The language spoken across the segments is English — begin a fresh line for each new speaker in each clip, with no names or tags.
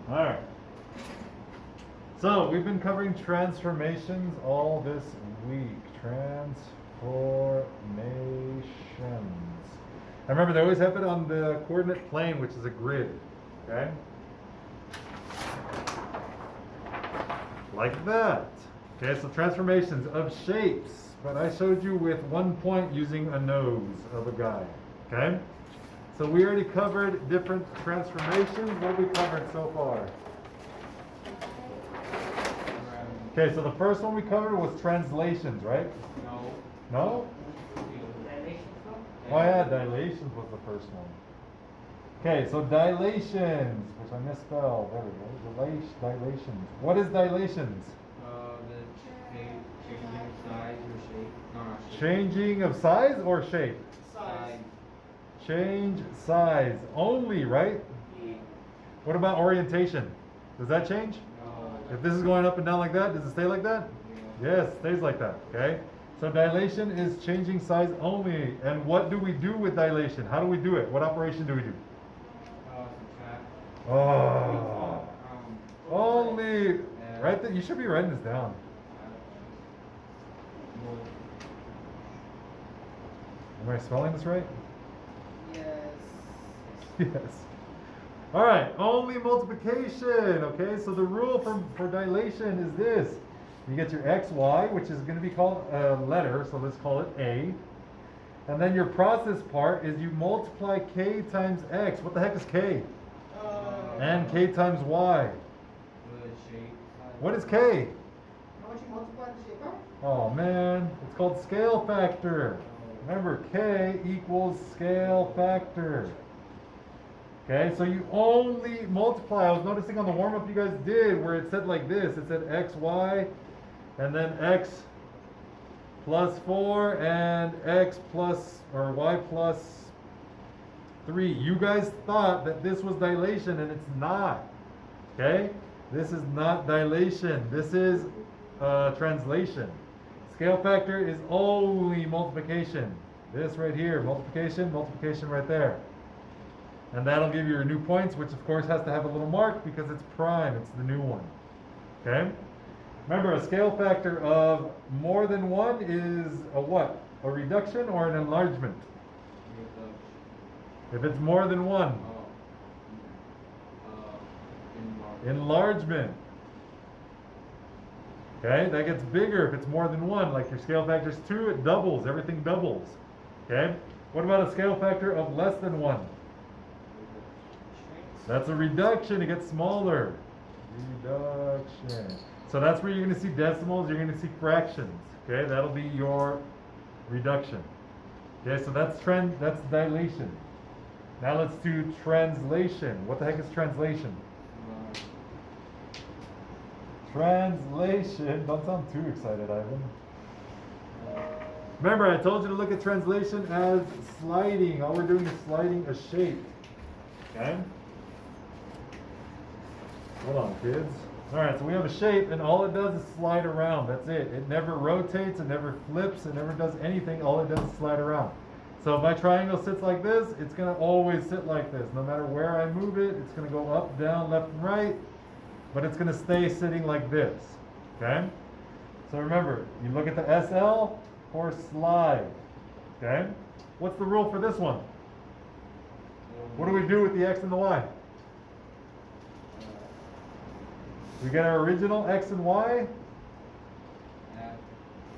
Alright. So we've been covering transformations all this week. Transformations. And remember, they always happen on the coordinate plane, which is a grid. Okay? Like that. Okay, so transformations of shapes. But I showed you with 1 point using a nose of a guy. Okay? So we already covered different transformations. What have we covered so far? Okay, so the first one we covered was translations, right?
No.
No? Oh yeah, dilations was the first one. Okay, so dilations, which I misspelled. There we go. Dilations. What is dilations?
The changing size or shape. No, not shape.
Changing of size or shape?
Size.
Change size only, right?
Yeah.
What about orientation? Does that change?
No.
If this is going up and down like that, does it stay like that?
Yeah.
Yes, stays like that, okay? So dilation is changing size only. And what do we do with dilation? How do we do it? What operation do we do?
Subtract.
Oh, only,
Yeah.
right there, you should be writing this down. Am I spelling this right?
Yes.
Yes. All right, only multiplication, okay? So the rule for dilation is this. You get your xy, which is going to be called a letter, so let's call it A. And then your process part is you multiply k times x. What the heck is k? And k times y.
The shape.
What is k?
How much you multiply the shape by?
Oh man, it's called scale factor. Remember, k equals scale factor. Okay, so you only multiply. I was noticing on the warm-up you guys did where it said like this. It said xy, and then x plus 4 and x plus, or y plus 3. You guys thought that this was dilation, and it's not. Okay? This is not dilation. This is translation. Scale factor is only multiplication. This right here, multiplication, multiplication right there. And that'll give you your new points, which of course has to have a little mark because it's prime, it's the new one. Okay? Remember, a scale factor of more than 1 is a what? A reduction or an enlargement? If it's more than 1, enlargement. Okay, that gets bigger if it's more than 1. Like your scale factor is 2, it doubles, everything doubles. Okay? What about a scale factor of less than 1? That's a reduction, it gets smaller. Reduction. So that's where you're going to see decimals, you're going to see fractions. Okay, that'll be your reduction. Okay, so that's dilation. Now let's do translation. What the heck is translation? Translation. Don't sound too excited, Ivan. Remember, I told you to look at translation as sliding. All we're doing is sliding a shape. Okay? Hold on, kids. Alright, so we have a shape, and all it does is slide around. That's it. It never rotates, it never flips, it never does anything. All it does is slide around. So if my triangle sits like this, it's going to always sit like this. No matter where I move it, it's going to go up, down, left, and right. But it's going to stay sitting like this. Okay? So remember, you look at the SL for slide. Okay? What's the rule for this one? What do we do with the X and the Y? We get our original X and Y.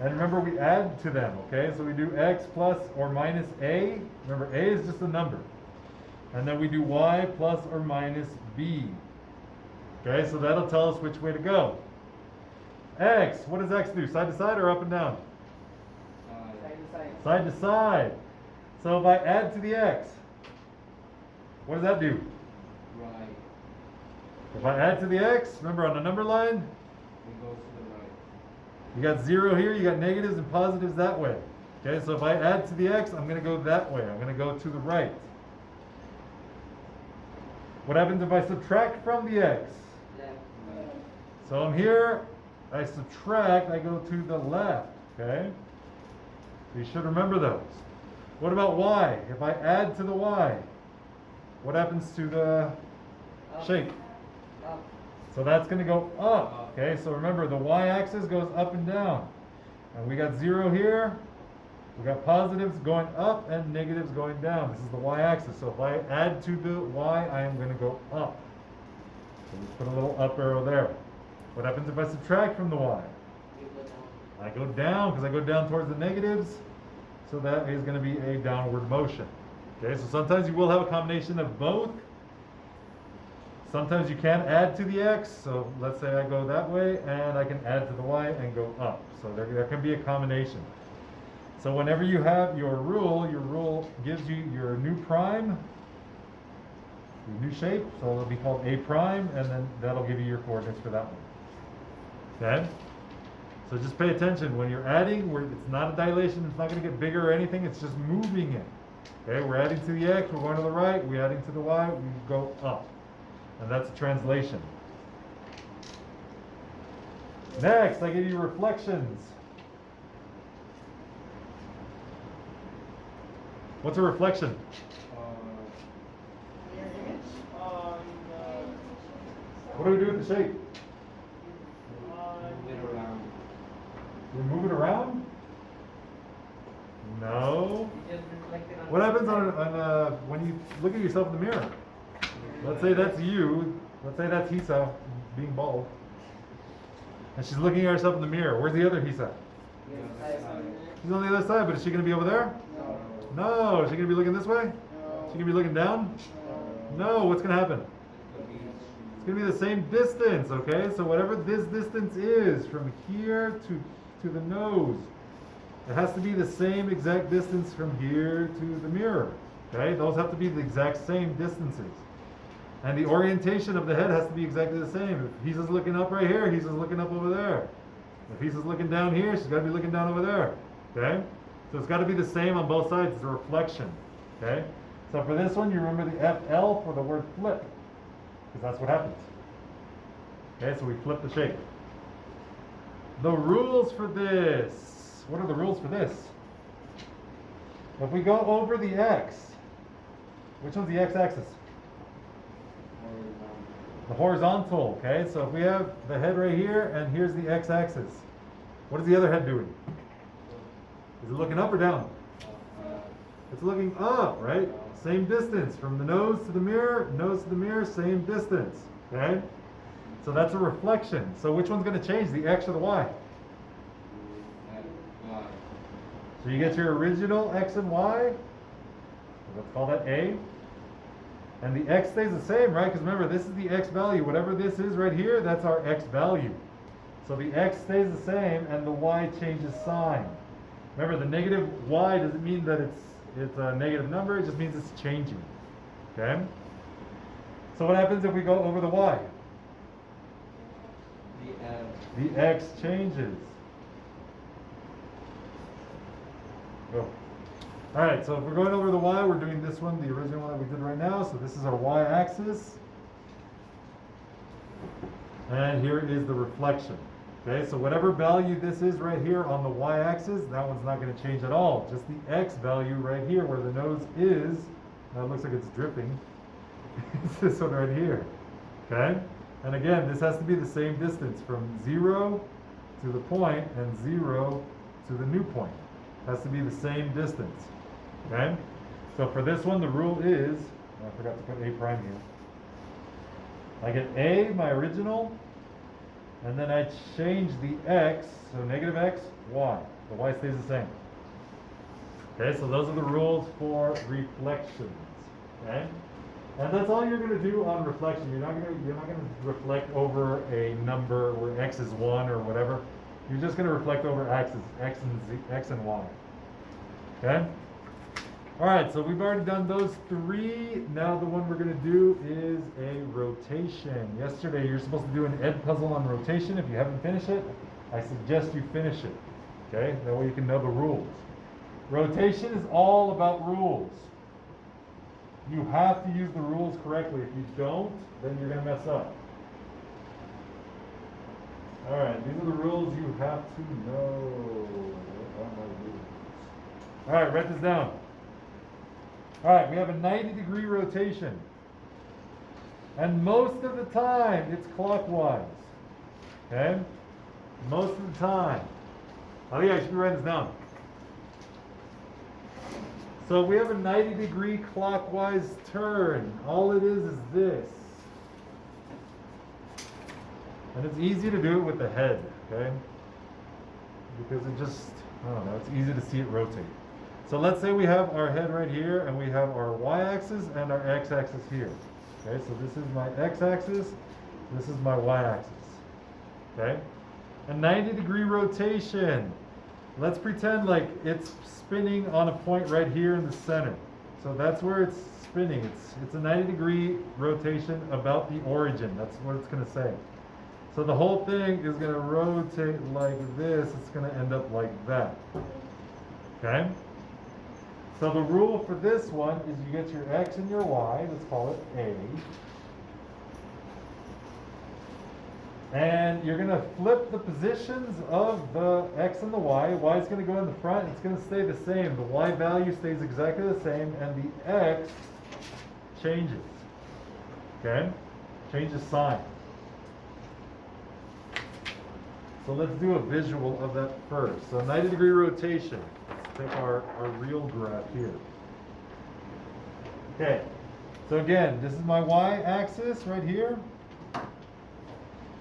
And remember, we add to them, okay? So we do X plus or minus A. Remember, A is just a number. And then we do Y plus or minus B. Okay, so that'll tell us which way to go. X, what does X do? Side to side or up and down?
Side to side.
Side to side. So if I add to the X, what does that do?
Right.
If I add to the X, remember on the number line,
It goes to the right.
you got 0 here, you got negatives and positives that way. Okay, so if I add to the X, I'm going to go that way. I'm going to go to the right. What happens if I subtract from the X?
Left.
So I'm here, I subtract, I go to the left. Okay? You should remember those. What about Y? If I add to the Y, what happens to the shape?
Up.
So that's going to go up. Okay, so remember the y-axis goes up and down. And we got 0 here. We got positives going up and negatives going down. This is the y-axis. So if I add to the y, I am going to go up. So just put a little up arrow there. What happens if I subtract from the y?
You go down.
I go down because I go down towards the negatives. So that is going to be a downward motion. Okay, so sometimes you will have a combination of both. Sometimes you can add to the x. So let's say I go that way and I can add to the y and go up. So there can be a combination. So whenever you have your rule gives you your new prime, your new shape. So it'll be called a prime, and then that'll give you your coordinates for that one. Okay? So just pay attention when you're adding. It's not a dilation. It's not going to get bigger or anything. It's just moving it. Okay? We're adding to the x. We're going to the right. We're adding to the y. We go up. And that's a translation. Next, I give you reflections. What's a reflection?
Your image on
What do we do with the shape?
Move it around.
We move it around? No.
you just reflect it on.
What happens when you look at yourself in the mirror? Let's say that's you. Let's say that's Hisa being bald. And she's looking at herself in the mirror. Where's the other Hisa?
Yeah, size on it.
She's on the other side, but is she going to be over there?
No.
No. Is she going to be looking this way?
No.
She going to be looking down? No. What's going to happen? It's going to be the same distance, okay? So whatever this distance is from here to the nose, it has to be the same exact distance from here to the mirror, okay? Those have to be the exact same distances. And the orientation of the head has to be exactly the same. If he's just looking up right here, he's just looking up over there. If he's just looking down here, she's got to be looking down over there, okay? So it's got to be the same on both sides. It's a reflection, okay? So for this one, you remember the FL for the word flip, because that's what happens. Okay, so we flip the shape. The rules for this. What are the rules for this? If we go over the x, which one's the x-axis? The horizontal, okay? So if we have the head right here, and here's the x-axis. What is the other head doing? Is it looking up or down? It's looking up, right? Same distance from the nose to the mirror, same distance, okay? So that's a reflection. So which one's going to change, the x or the y? So you get your original x and y. Let's call that A. And the x stays the same, right? Because remember, this is the x value. Whatever this is right here, that's our x value. So the x stays the same, and the y changes sign. Remember, the negative y doesn't mean that it's a negative number. It just means it's changing. Okay? So what happens if we go over the y? The x changes. Go. Alright, so if we're going over the y, we're doing this one, the original one that we did right now. So this is our y-axis. And here is the reflection. Okay, so whatever value this is right here on the y-axis, that one's not going to change at all. Just the x value right here where the nose is. Now it looks like it's dripping. It's this one right here. Okay? And again, this has to be the same distance from 0 to the point and 0 to the new point. It has to be the same distance. Okay? So for this one, the rule is, I forgot to put A prime here. I get A, my original, and then I change the x, so negative x, y. The y stays the same. Okay, so those are the rules for reflections. Okay? And that's all you're going to do on reflection. You're not going to reflect over a number where x is 1 or whatever. You're just going to reflect over axes, x and y. Okay? All right, so we've already done those 3. Now the one we're going to do is a rotation. Yesterday you're supposed to do an ed puzzle on rotation. If you haven't finished it, I suggest you finish it. Okay? That way you can know the rules. Rotation is all about rules. You have to use the rules correctly. If you don't, then you're going to mess up. All right, these are the rules you have to know. What are my rules? All right, write this down. All right, we have a 90-degree rotation. And most of the time, it's clockwise. Okay? Most of the time. Oh yeah, I should be writing this down. So we have a 90-degree clockwise turn. All it is this. And it's easy to do it with the head, okay? Because it just, I don't know, it's easy to see it rotate. So let's say we have our head right here and we have our y-axis and our x-axis here. Okay, so this is my x-axis, this is my y-axis. Okay? A 90-degree rotation. Let's pretend like it's spinning on a point right here in the center. So that's where it's spinning. It's a 90-degree rotation about the origin. That's what it's going to say. So the whole thing is going to rotate like this. It's going to end up like that. Okay? So the rule for this one is you get your x and your y. Let's call it A. And you're going to flip the positions of the x and the y. Y is going to go in the front. It's going to stay the same. The y value stays exactly the same, and the x changes. Okay? Changes sign. So let's do a visual of that first. So 90-degree rotation. Let's take our real graph here. Okay. So again, this is my y-axis right here.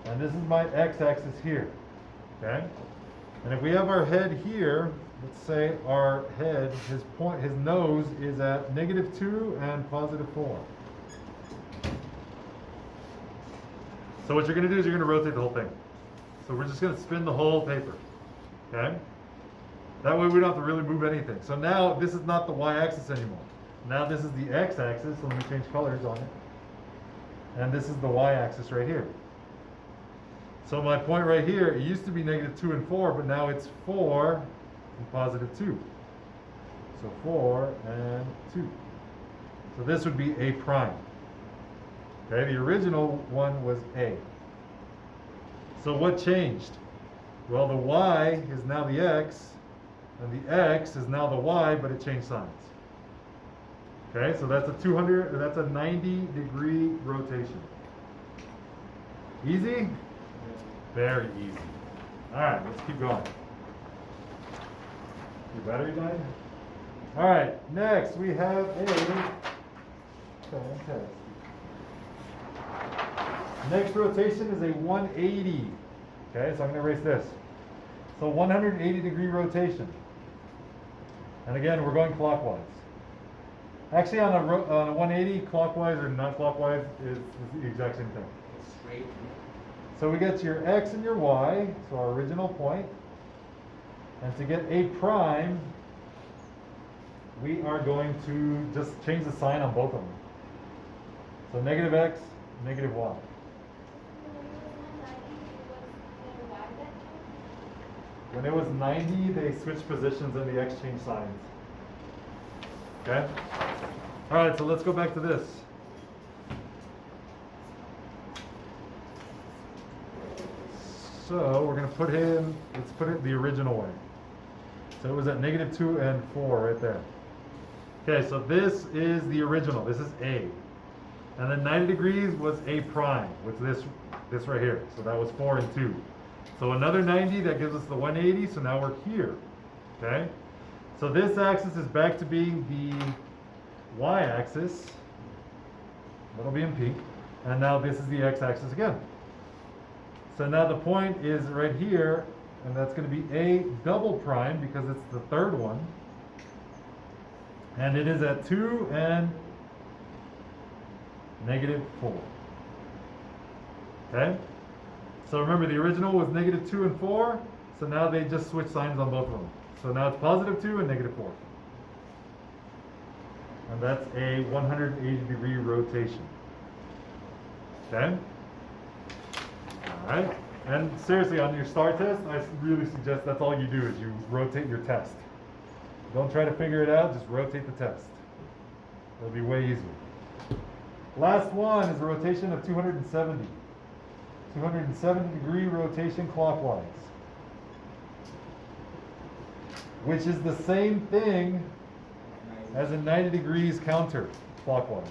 And this is my x-axis here, okay? And if we have our head here, let's say our head, his nose is at -2 and +4. So what you're going to do is you're going to rotate the whole thing. So we're just going to spin the whole paper, okay? That way we don't have to really move anything. So now this is not the y-axis anymore. Now this is the x-axis, so let me change colors on it. And this is the y-axis right here. So my point right here, it used to be -2 and 4, but now it's 4 and +2. So 4 and 2. So this would be A prime. Okay, the original one was A. So what changed? Well, the y is now the x, and the x is now the y, but it changed signs. Okay, so that's a 90-degree rotation. Easy? Very easy. All right, let's keep going. Your battery died? All right, next we have a fantastic. Next rotation is a 180. Okay, so I'm going to erase this. So 180-degree rotation. And again, we're going clockwise. Actually, on a 180, clockwise or not clockwise is the exact same thing.
It's straight.
So we get your x and your y, so our original point. And to get A prime, we are going to just change the sign on both of them. So -x, -y. When it was 90, they switched positions and the x changed signs. Okay? All right, so let's go back to this. So we're going to let's put it the original way. So it was at -2 and 4 right there. Okay, so this is the original. This is A. And then 90 degrees was A prime, with this right here. So that was 4 and 2. So another 90, that gives us the 180, so now we're here. Okay? So this axis is back to being the y-axis. That'll be in pink. And now this is the x-axis again. So now the point is right here, and that's going to be A double prime because it's the third one. And it is at 2 and -4. Okay? So remember, the original was -2 and 4, so now they just switch signs on both of them. So now it's +2 and -4. And that's a 180-degree rotation. Okay? Alright? And seriously, on your STAR test, I really suggest that's all you do is you rotate your test. Don't try to figure it out, just rotate the test. It'll be way easier. Last one is a rotation of 270. 270-degree rotation clockwise. Which is the same thing as a 90 degrees counter clockwise.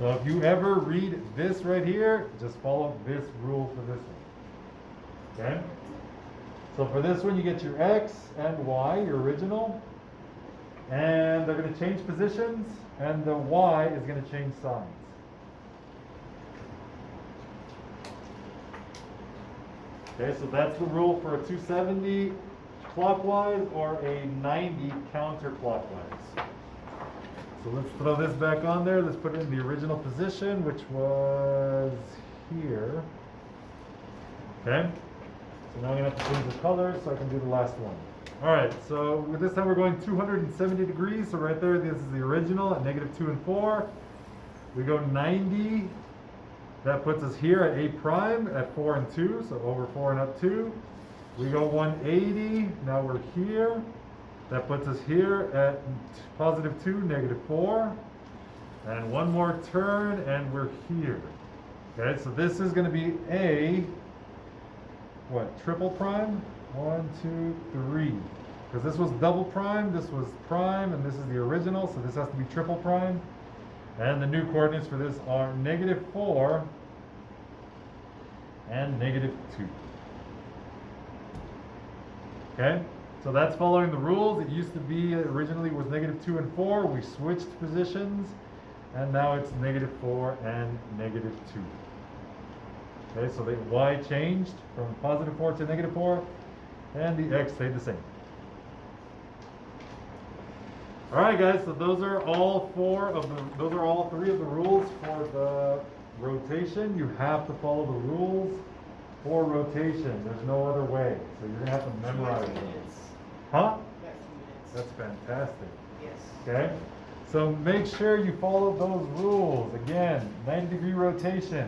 So if you ever read this right here, just follow this rule for this one. Okay? So for this one, you get your x and y, your original, and they're going to change positions, and the y is going to change signs. Okay, so that's the rule for a 270 clockwise or a 90 counterclockwise. So let's throw this back on there. Let's put it in the original position, which was here. Okay. So now I'm going to have to change the color so I can do the last one. All right, so with this time we're going 270 degrees. So right there, this is the original at -2 and 4. We go 90. That puts us here at A prime at 4 and 2, so over 4 and up 2. We go 180. Now we're here. That puts us here at +2, -4. And one more turn, and we're here. Okay, so this is going to be a, what, triple prime? 1, 2, 3. Because this was double prime, this was prime, and this is the original, so this has to be triple prime. And the new coordinates for this are -4 and -2. Okay? So that's following the rules. It used to be, originally was -2 and 4. We switched positions, and now it's -4 and -2. Okay, so the y changed from +4 to -4, and the x stayed the same. All right, guys. So those are all three of the rules for the rotation. You have to follow the rules for rotation. There's no other way. So you're gonna have to memorize them. Huh? That's fantastic.
Yes.
Okay. So make sure you follow those rules. Again, 90-degree rotation,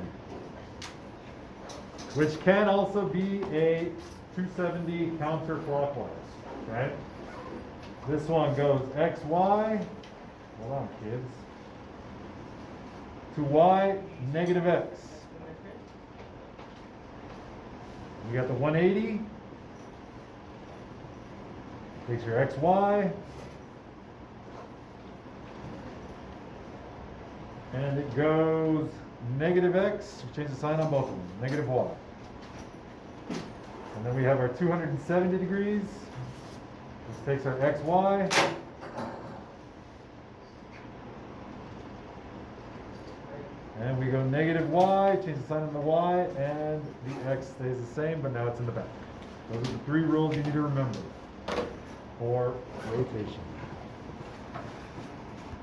which can also be a 270 counterclockwise. Okay. This one goes x, y. Hold on, kids. To y, -x. You got the 180. Takes your x, y. And it goes -x. We change the sign on both of them. -y. And then we have our 270 degrees. This takes our x, y. And we go -y, change the sign on the y, and the x stays the same, but now it's in the back. Those are the three rules you need to remember for rotation.